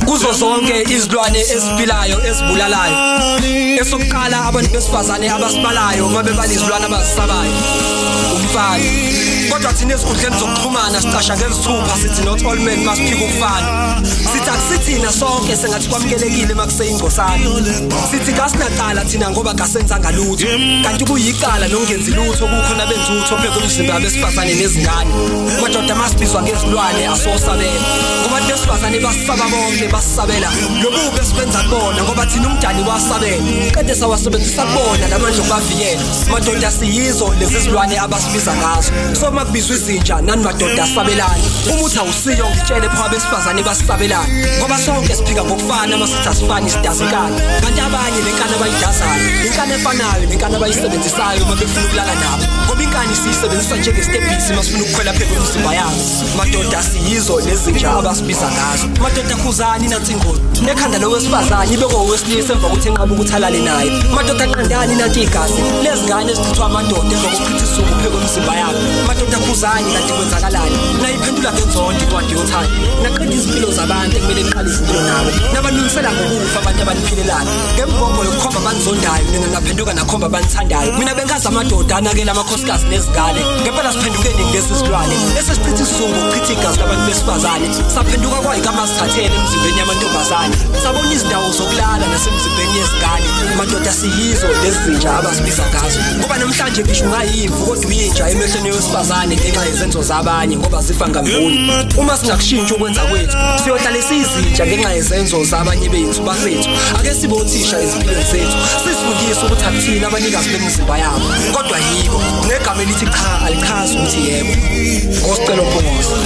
kuzo zonke izilwane eziphilayo ezibulalayo. Esokuqala abantu besifazane abasibalayo mabebala izilwane abazisabayo umfana. Kodwa thina esikhundleni zokuxhumana sicasha ngesithupha sithi not all men must pick ukufana. Sithi akusithina sonke sengathi kwamukelekile makuseyingcosana. Sithi kasinaqala thina ngoba kasenzanga lutho, kanti kuyicala nokungenzi lutho kukhona benzutho phela kumzimba besifazane nezingane. Madoda masibizwa ngezilwane asosabela ngoba besifazane basisaba bonke basisabela lobubi esibenza kubona ngoba thina umdali wasabela kade sawasebenzisa kubona lamandla okubavikela. Madoda siyizo lezi zilwane abasibiza ngazo. So makubizwa izinja nani madoda asabelani. Umuthi awusiyo ngitshele pha besifazane basisabelana ngoba sonke siphika ngokufana masithi asifani sidazekana. Kanti abanye lenkana abayidazayo inkana efanayo lenkana abayisebenzisayo uma befuna ukulala nabo ngoba inkani siyisebenzisa njengestebhisi masifuna ukukhwela phela umzimba yabo. Madoda siyizo lezinja abasibiza ngazo. Madoda khuzani nathi ingozi ekhanda lowesifazane ibekwe owesilisa emva kokuthi enqaba ukuthi alale naye. Madoda qandani nathi igazi lezingane ezichithwa amadoda emva kokuchitha isizungu phela umzimba yabo. Madoda khuzani kanti kwenzakalani nayiphendula ngenzondo incwadi yothando naqeda izimpilo zabantu ekumele niqale izimpilo nabo nabalungisela ngokufa abantu abaniphilelana ngembombo yokukhomba abanizondayo nina naphenduka nakhomba abanithandayo. Mina bengazi amadoda anakela amakhosikazi nezingane ngempela siphendukeni ngezi zilwane esesichitha isizungu ukuchitha igazi labantu besifazane saphenduka kwayikama sithathele emzimbeni yamantombazane sabona izindawo zokulala nasemzimbeni yezingane. Madoda siyizo lezi zinja abasibiza ngazo ngoba namhlanje ngisho ungayimvu kodwa uyinja emehlweni yowesifazane ngenxa yezenzo zabanye ngoba zifa ngamvuni. Uma singakushintsha ukwenza kwethu siyohlala siyizinja ngenxa yezenzo zabanye bethu bafethu. Ake sibe othisha ezimpilweni zethu sisifundise ukuthi akuthina abanikazi bemizimba yabo kodwa yibo negama elithi cha alichazi ukuthi yebo. Ngosicelo Phongoza.